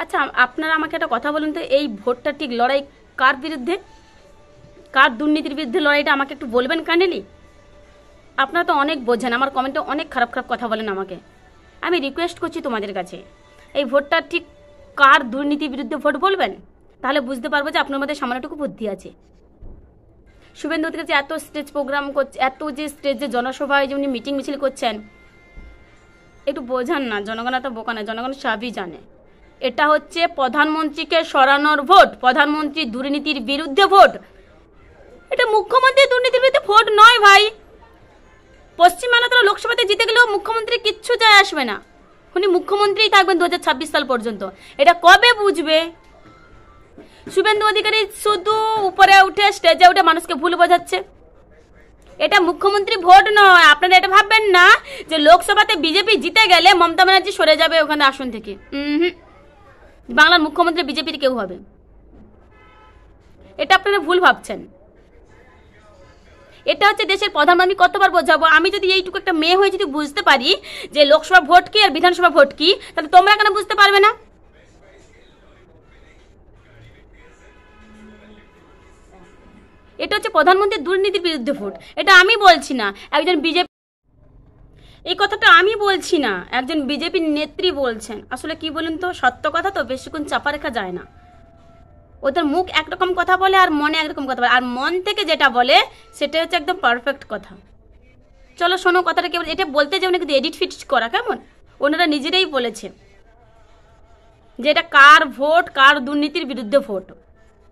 আচ্ছা আপনারা আমাকে একটা কথা বলুন তো, এই ভোটটা ঠিক লড়াই কার বিরুদ্ধে, কার দুর্নীতির বিরুদ্ধে লড়াইটা আমাকে একটু বলবেন কাইন্ডলি। আপনারা তো অনেক বোঝেন, আমার কমেন্টে অনেক খারাপ খারাপ কথা বলেন আমাকে। আমি রিকোয়েস্ট করছি তোমাদের কাছে, এই ভোটটা ঠিক কার দুর্নীতির বিরুদ্ধে ভোট বলবেন, তাহলে বুঝতে পারবো যে আপনার মধ্যে সামান্যটুকু বুদ্ধি আছে। শুভেন্দু অধিকারী এত স্টেজ প্রোগ্রাম করছে, এত যে স্টেজে জনসভায় যেমনি মিটিং মিছিল করছেন, একটু বোঝান না। জনগণ এত বোকা না, জনগণ সবই জানে। এটা হচ্ছে প্রধানমন্ত্রীকে সরানোর ভোট, প্রধানমন্ত্রী দুর্নীতির বিরুদ্ধে ভোট। এটা মুখ্যমন্ত্রী দুর্নীতির বিরুদ্ধে ভোট নয় ভাই। পশ্চিমবাংলা তো লোকসভাতে জিতে গেলেও মুখ্যমন্ত্রী কিচ্ছু যায় আসবে না, উনি মুখ্যমন্ত্রীই থাকবেন 2026 সাল পর্যন্ত। এটা কবে বুঝবে? শুভেন্দু অধিকারী শুধু উপরে উঠে স্টেজে উঠে মানুষকে ভুল বোঝাচ্ছে। এটা মুখ্যমন্ত্রী ভোট নয়। আপনারা এটা ভাববেন না যে লোকসভাতে বিজেপি জিতে গেলে মমতা ব্যানার্জি সরে যাবে ওখানে আসন থেকে। বাংলার মুখ্যমন্ত্রী বিজেপির কেউ হবে, এটা আপনারা ভুল ভাবছেন। এটা হচ্ছে দেশের প্রধানমন্ত্রী। কতবার বোঝাবো? আমি যদি এইটুকু একটা মেয়ে হয়ে যদি বুঝতে পারি যে লোকসভা ভোট কি আর বিধানসভা ভোট কি, তাহলে তোমরা কেন বুঝতে পারবে না? এটা হচ্ছে প্রধানমন্ত্রীর দুর্নীতির বিরুদ্ধে ভোট। এটা আমি বলছি না, একজন বিজেপি, এই কথাটা আমি বলছি না, একজন বিজেপির নেত্রী বলছেন। আসলে কি বলুন তো, সত্য কথা তো বেশিক্ষণ চাপা রাখা যায় না। ওদের মুখ একরকম কথা বলে আর মনে একরকম কথা বলে, আর মন থেকে যেটা বলে সেটা হচ্ছে একদম পারফেক্ট কথা। চলো শোনো কথাটা, কেবল এটা বলতে যে কিন্তু এডিট ফিট করা কেমন, ওনারা নিজেরাই বলেছে যে এটা কার ভোট, কার দুর্নীতির বিরুদ্ধে ভোট।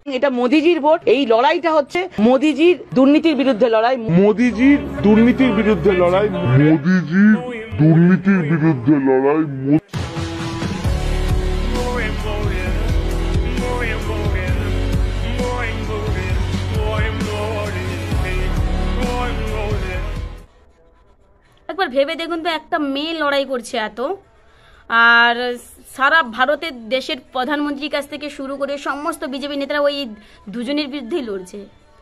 এটা মোদিজির ভোট। এই লড়াইটা হচ্ছে মোদিজির দুর্নীতির বিরুদ্ধে লড়াই, মোদিজির দুর্নীতির বিরুদ্ধে লড়াই, মোদিজির দুর্নীতির বিরুদ্ধে লড়াই। একবার ভেবে দেখুন তো, একটা মেয়ে লড়াই করছে এত, আর সারা ভারতের দেশের প্রধানমন্ত্রীর কাছ থেকে শুরু করে সমস্ত বিজেপি নেতারা ওই দুজনের বিরুদ্ধেই লড়ছে।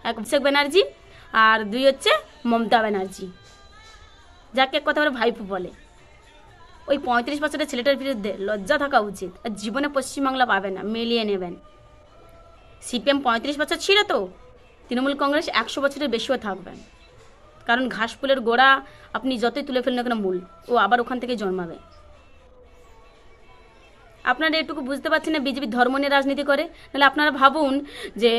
এক অভিষেক ব্যানার্জি আর দুই হচ্ছে মমতা ব্যানার্জি, যাকে এক কথা বলে ভাইপো বলে। ওই 35 বছরের ছেলেটার বিরুদ্ধে লজ্জা থাকা উচিত। আর জীবনে পশ্চিমবাংলা পাবে না, মিলিয়ে নেবেন। সিপিএম 35 বছর ছিল তো, তৃণমূল কংগ্রেস 100 বছরের বেশিও থাকবেন। কারণ ঘাসফুলের গোড়া আপনি যতই তুলে ফেলেন না কেন, মূল ও আবার ওখান থেকে জন্মাবে। আপনারা এটুকু বুঝতে পারছেন না বিজেপি ধর্ম নিয়ে রাজনীতি করে? তাহলে আপনারা ভাবুন যে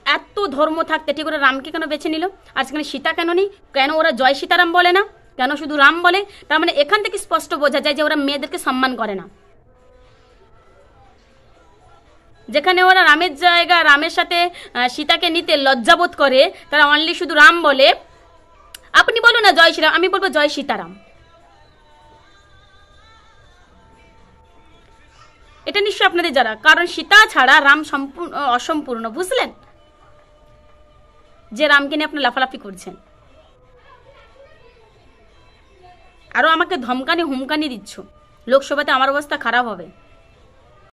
এত ধর্ম থাকতে ঠিক ওরা রামকে কেন বেছে নিল, আর সেখানে সীতা কেন নেই? কেন ওরা জয় সীতারাম বলে না, কেন শুধু রাম বলে? তার মানে এখান থেকে স্পষ্ট বোঝা যায় যে ওরা মেয়েদেরকে সম্মান করে না। যেখানে ওরা রামের জায়গা, রামের সাথে সীতাকে নিতে লজ্জাবোধ করে, তারা অনলি শুধু রাম বলে। আপনি বলুন না জয় শ্রীরাম, আমি বলবো জয় সীতারাম। এটা নিশ্চয় আপনাদের যারা, কারণ সীতা ছাড়া রাম সম্পূর্ণ অসম্পূর্ণ, বুঝলেন? যে রামকে নিয়ে আপনি লাফালাফি করছেন, আরো আমাকে ধমকানি হুমকানি দিচ্ছ, লোকসভাতে আমার অবস্থা খারাপ হবে।